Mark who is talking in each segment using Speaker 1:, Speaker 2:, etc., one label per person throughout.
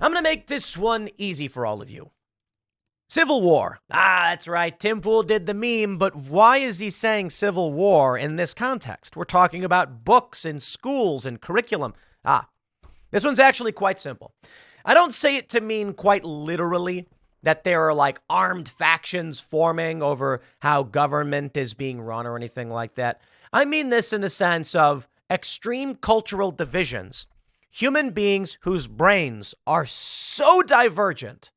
Speaker 1: I'm going to make this one easy for all of you. Civil War. That's right. Tim Pool did the meme, but why is he saying Civil War in this context? We're talking about books and schools and curriculum. This one's actually quite simple. I don't say it to mean quite literally that there are like armed factions forming over how government is being run or anything like that. I mean this in the sense of extreme cultural divisions. Human beings whose brains are so divergent,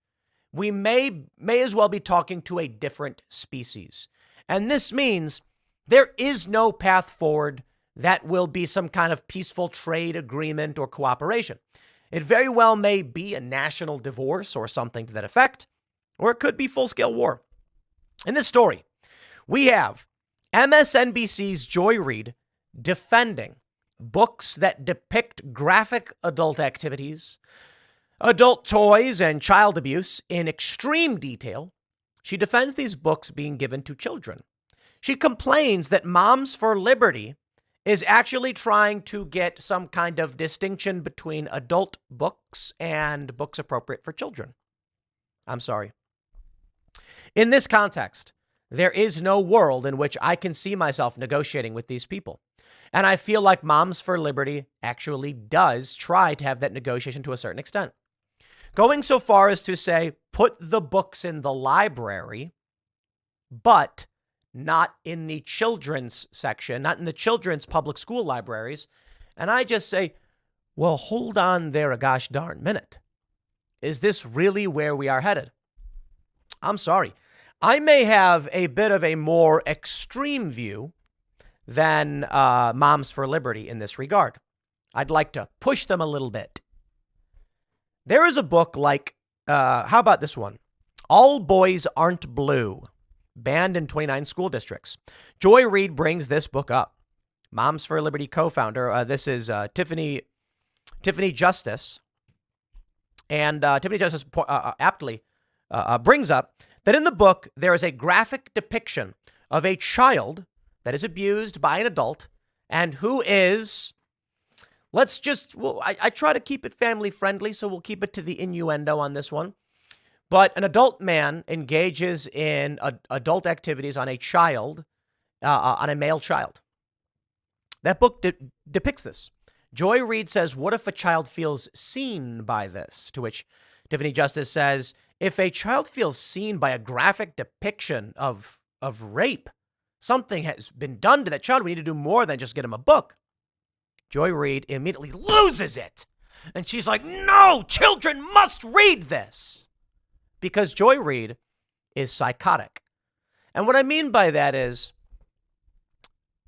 Speaker 1: we may as well be talking to a different species. And this means there is no path forward that will be some kind of peaceful trade agreement or cooperation. It very well may be a national divorce or something to that effect, or it could be full-scale war. In this story, we have MSNBC's Joy Reid defending books that depict graphic adult activities, adult toys, and child abuse in extreme detail. She defends these books being given to children. She complains that Moms for Liberty is actually trying to get some kind of distinction between adult books and books appropriate for children. I'm sorry. In this context, there is no world in which I can see myself negotiating with these people. And I feel like Moms for Liberty actually does try to have that negotiation to a certain extent. Going so far as to say, put the books in the library, but not in the children's section, not in the children's public school libraries. And I just say, well, hold on there a gosh darn minute. Is this really where we are headed? I'm sorry. I may have a bit of a more extreme view than Moms for Liberty in this regard. I'd like to push them a little bit. There is a book like, how about this one? All Boys Aren't Blue, banned in 29 school districts. Joy Reid brings this book up. Moms for Liberty co-founder, this is Tiffany Justice. And Tiffany Justice aptly brings up that in the book, there is a graphic depiction of a child that is abused by an adult and who is, I try to keep it family friendly, so we'll keep it to the innuendo on this one. But an adult man engages in adult activities on a child, on a male child. That book depicts this. Joy Reid says, what if a child feels seen by this? To which Tiffany Justice says, if a child feels seen by a graphic depiction of rape, something has been done to that child. We need to do more than just get him a book. Joy Reid immediately loses it. And she's like, no, children must read this. Because Joy Reid is psychotic. And what I mean by that is,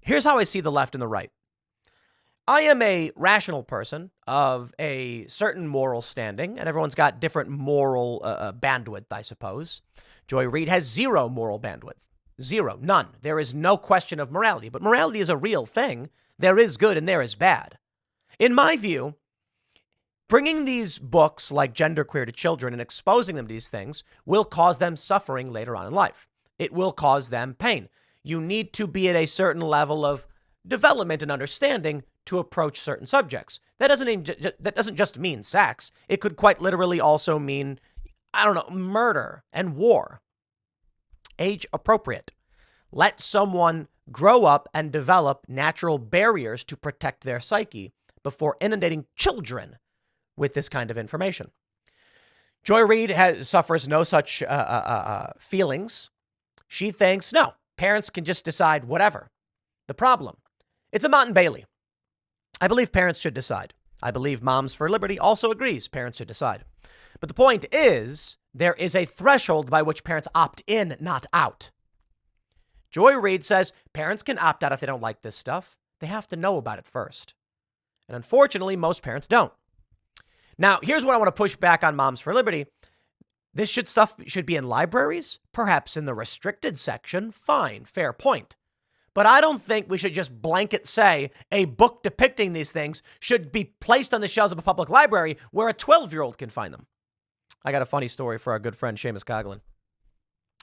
Speaker 1: here's how I see the left and the right. I am a rational person of a certain moral standing, and everyone's got different moral bandwidth, I suppose. Joy Reid has zero moral bandwidth. Zero. None. There is no question of morality. But morality is a real thing. There is good and there is bad. In my view, bringing these books like Genderqueer to children and exposing them to these things will cause them suffering later on in life. It will cause them pain. You need to be at a certain level of development and understanding to approach certain subjects. That doesn't just mean sex. It could quite literally also mean, murder and war. Age appropriate. Let someone grow up and develop natural barriers to protect their psyche before inundating children with this kind of information. Joy Reid suffers no such feelings. She thinks, no, parents can just decide whatever. The problem, it's a Mott and Bailey. I believe parents should decide. I believe Moms for Liberty also agrees parents should decide. But the point is, there is a threshold by which parents opt in, not out. Joy Reid says parents can opt out if they don't like this stuff. They have to know about it first. And unfortunately, most parents don't. Now, here's what I want to push back on Moms for Liberty. This stuff should be in libraries, perhaps in the restricted section. Fine, fair point. But I don't think we should just blanket say a book depicting these things should be placed on the shelves of a public library where a 12-year-old can find them. I got a funny story for our good friend Seamus Coughlin.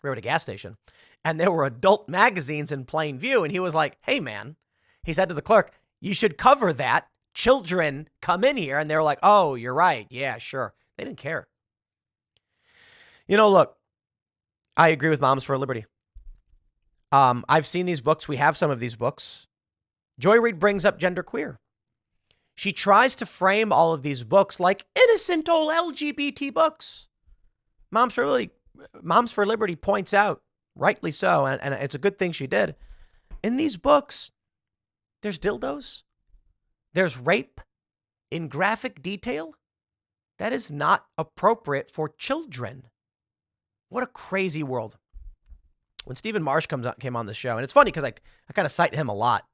Speaker 1: We were at a gas station, and there were adult magazines in plain view, and he was like, hey, man, he said to the clerk, you should cover that. Children come in here, and they were like, oh, you're right. Yeah, sure. They didn't care. Look, I agree with Moms for Liberty. I've seen these books. We have some of these books. Joy Reid brings up genderqueer. She tries to frame all of these books like innocent old LGBT books. Moms for Liberty points out, rightly so, and it's a good thing she did. In these books, there's dildos. There's rape in graphic detail. That is not appropriate for children. What a crazy world. When Stephen Marsh came on the show, and it's funny because I kind of cite him a lot.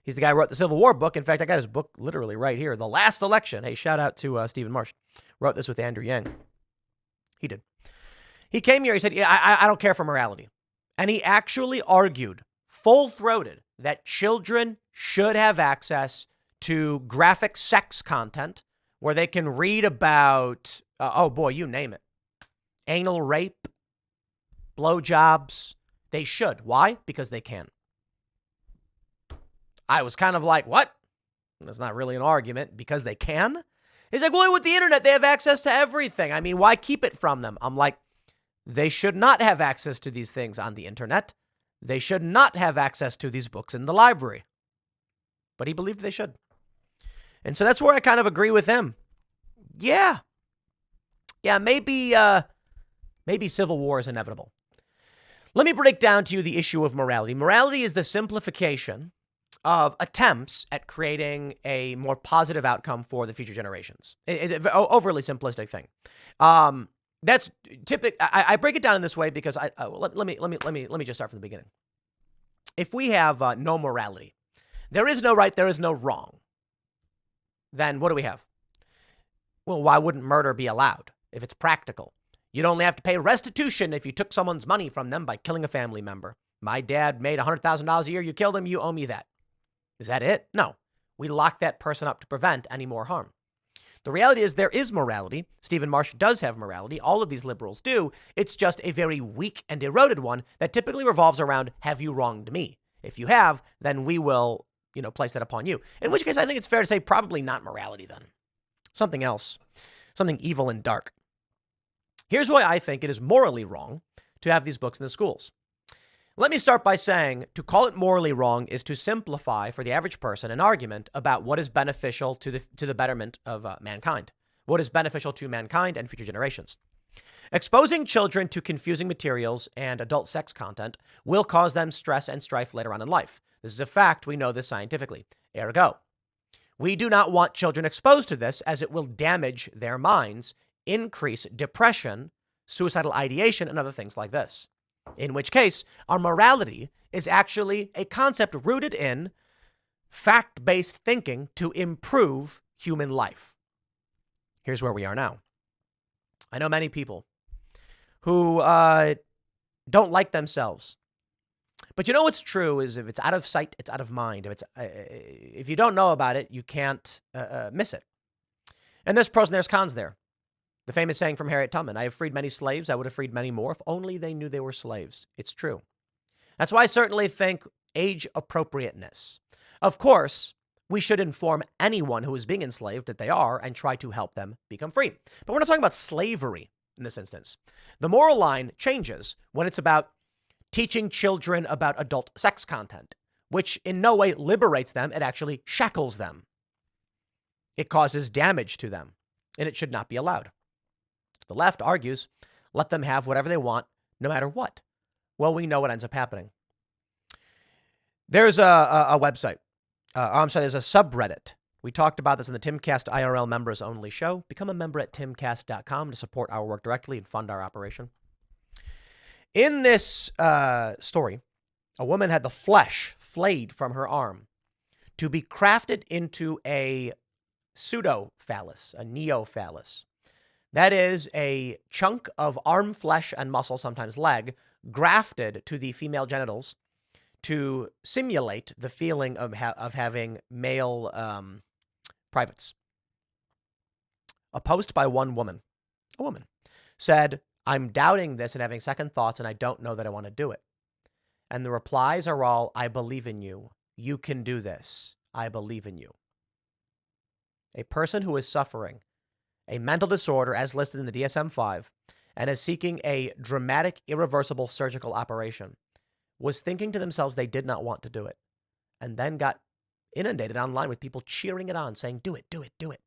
Speaker 1: He's the guy who wrote the Civil War book. In fact, I got his book literally right here, The Last Election. Hey, shout out to Stephen Marsh. Wrote this with Andrew Yang. He did. He came here, he said, yeah, I don't care for morality. And he actually argued, full-throated, that children should have access to graphic sex content where they can read about, oh boy, you name it. Anal rape, blowjobs. They should. Why? Because they can. I was kind of like, what? That's not really an argument. Because they can? He's like, well, with the internet, they have access to everything. I mean, why keep it from them? I'm like, they should not have access to these things on the internet. They should not have access to these books in the library. But he believed they should. And so that's where I kind of agree with him. Yeah. Yeah, maybe civil war is inevitable. Let me break down to you the issue of morality. Morality is the simplification of attempts at creating a more positive outcome for the future generations. It's an overly simplistic thing. That's typical. I break it down in this way because let me just start from the beginning. If we have no morality, there is no right, there is no wrong. Then what do we have? Well, why wouldn't murder be allowed if it's practical? You'd only have to pay restitution if you took someone's money from them by killing a family member. My dad made $100,000 a year. You killed him. You owe me that. Is that it? No. We lock that person up to prevent any more harm. The reality is there is morality. Stephen Marsh does have morality. All of these liberals do. It's just a very weak and eroded one that typically revolves around, have you wronged me? If you have, then we will, place that upon you. In which case, I think it's fair to say probably not morality then. Something else. Something evil and dark. Here's why I think it is morally wrong to have these books in the schools. Let me start by saying to call it morally wrong is to simplify for the average person an argument about what is beneficial to the betterment of mankind, what is beneficial to mankind and future generations. Exposing children to confusing materials and adult sex content will cause them stress and strife later on in life. This is a fact. We know this scientifically. Ergo, we do not want children exposed to this as it will damage their minds, increase depression, suicidal ideation, and other things like this. In which case, our morality is actually a concept rooted in fact-based thinking to improve human life. Here's where we are now. I know many people who don't like themselves. But you know what's true is if it's out of sight, it's out of mind. If you don't know about it, you can't miss it. And there's pros and there's cons there. The famous saying from Harriet Tubman, I have freed many slaves, I would have freed many more if only they knew they were slaves. It's true. That's why I certainly think age appropriateness. Of course, we should inform anyone who is being enslaved that they are and try to help them become free. But we're not talking about slavery in this instance. The moral line changes when it's about teaching children about adult sex content, which in no way liberates them. It actually shackles them. It causes damage to them, and it should not be allowed. The left argues, let them have whatever they want, no matter what. Well, we know what ends up happening. There's a website. There's a subreddit. We talked about this in the Timcast IRL members only show. Become a member at timcast.com to support our work directly and fund our operation. In this story, a woman had the flesh flayed from her arm to be crafted into a pseudo-phallus, a neo-phallus. That is a chunk of arm flesh and muscle, sometimes leg, grafted to the female genitals to simulate the feeling of having male privates. A post by one woman, a woman, said, I'm doubting this and having second thoughts, and I don't know that I want to do it. And the replies are all, I believe in you. You can do this. I believe in you. A person who is suffering a mental disorder as listed in the DSM-5 and is seeking a dramatic, irreversible surgical operation, was thinking to themselves they did not want to do it, and then got inundated online with people cheering it on, saying, do it, do it, do it.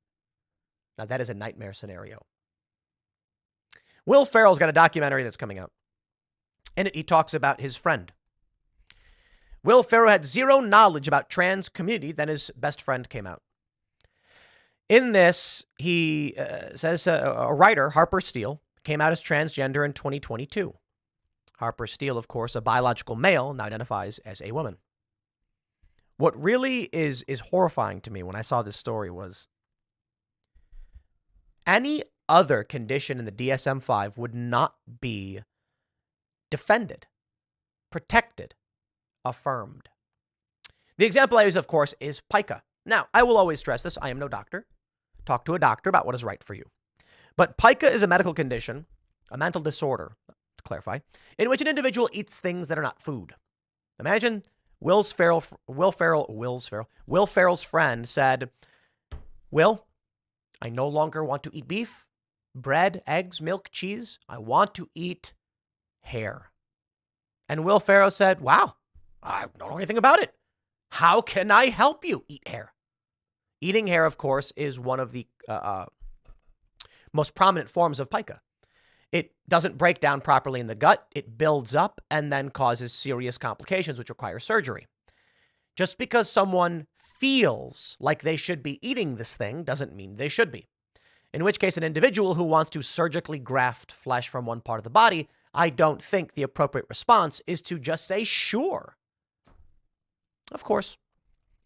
Speaker 1: Now, that is a nightmare scenario. Will Ferrell's got a documentary that's coming out. In it, he talks about his friend. Will Ferrell had zero knowledge about trans community. Then his best friend came out. In this, he says a writer, Harper Steele, came out as transgender in 2022. Harper Steele, of course, a biological male, now identifies as a woman. What really is horrifying to me when I saw this story was any other condition in the DSM-5 would not be defended, protected, affirmed. The example I use, of course, is pica. Now, I will always stress this. I am no doctor. Talk to a doctor about what is right for you. But pica is a medical condition, a mental disorder, to clarify, in which an individual eats things that are not food. Imagine Will Ferrell's friend said, Will, I no longer want to eat beef, bread, eggs, milk, cheese. I want to eat hair. And Will Ferrell said, wow, I don't know anything about it. How can I help you eat hair? Eating hair, of course, is one of the most prominent forms of pica. It doesn't break down properly in the gut. It builds up and then causes serious complications, which require surgery. Just because someone feels like they should be eating this thing doesn't mean they should be. In which case, an individual who wants to surgically graft flesh from one part of the body, I don't think the appropriate response is to just say, sure. Of course,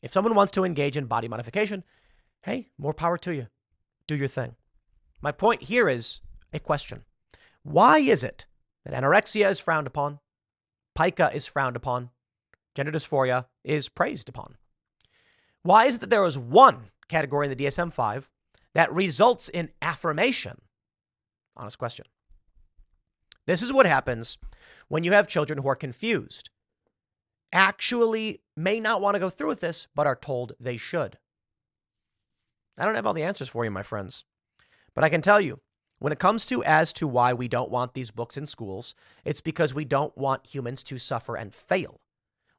Speaker 1: if someone wants to engage in body modification, hey, more power to you. Do your thing. My point here is a question. Why is it that anorexia is frowned upon, pica is frowned upon, gender dysphoria is praised upon? Why is it that there is one category in the DSM-5 that results in affirmation? Honest question. This is what happens when you have children who are confused, actually may not want to go through with this, but are told they should. I don't have all the answers for you, my friends, but I can tell you, when it comes to as to why we don't want these books in schools, it's because we don't want humans to suffer and fail.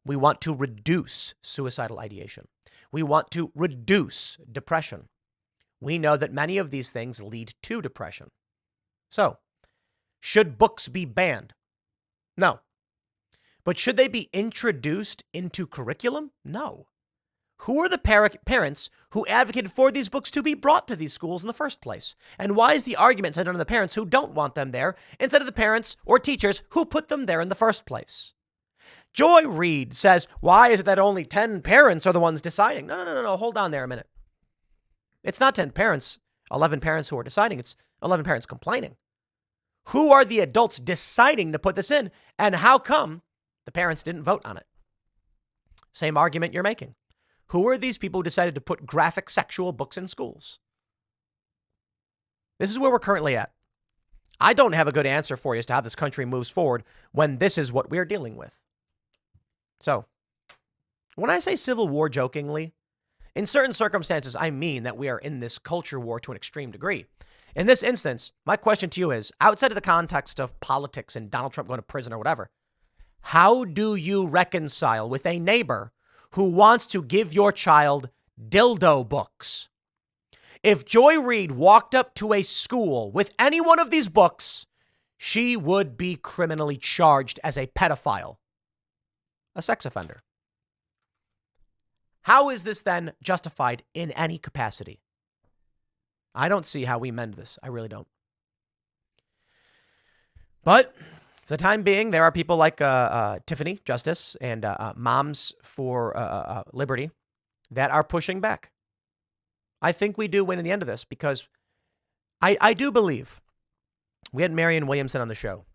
Speaker 1: We want to reduce suicidal ideation. We want to reduce depression. We know that many of these things lead to depression. So, should books be banned? No. But should they be introduced into curriculum? No. Who are the parents who advocated for these books to be brought to these schools in the first place? And why is the argument centered on the parents who don't want them there instead of the parents or teachers who put them there in the first place? Joy Reid says, why is it that only 10 parents are the ones deciding? No. Hold on there a minute. It's not 10 parents, 11 parents who are deciding. It's 11 parents complaining. Who are the adults deciding to put this in? And how come the parents didn't vote on it? Same argument you're making. Who are these people who decided to put graphic sexual books in schools? This is where we're currently at. I don't have a good answer for you as to how this country moves forward when this is what we're dealing with. So, when I say civil war jokingly, in certain circumstances, I mean that we are in this culture war to an extreme degree. In this instance, my question to you is, outside of the context of politics and Donald Trump going to prison or whatever, how do you reconcile with a neighbor who wants to give your child dildo books? If Joy Reid walked up to a school with any one of these books, she would be criminally charged as a pedophile, a sex offender. How is this then justified in any capacity? I don't see how we mend this. I really don't. But for the time being, there are people like Tiffany Justice and Moms for Liberty that are pushing back. I think we do win in the end of this because I do believe, we had Marianne Williamson on the show.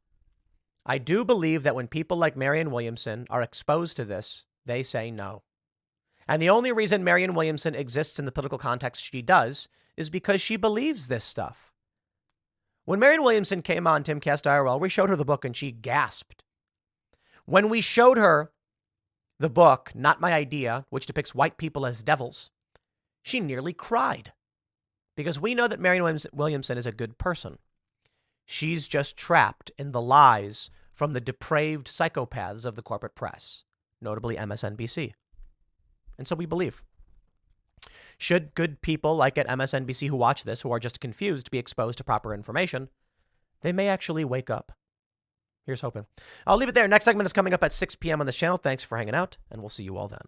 Speaker 1: I do believe that when people like Marianne Williamson are exposed to this, they say no. And the only reason Marianne Williamson exists in the political context she does is because she believes this stuff. When Marianne Williamson came on Timcast IRL, we showed her the book and she gasped. When we showed her the book, Not My Idea, which depicts white people as devils, she nearly cried. because we know that Marianne Williamson is a good person. She's just trapped in the lies from the depraved psychopaths of the corporate press, notably MSNBC. And so we believe. Should good people like at MSNBC who watch this, who are just confused, be exposed to proper information, they may actually wake up. Here's hoping. I'll leave it there. Next segment is coming up at 6 p.m. on this channel. Thanks for hanging out, and we'll see you all then.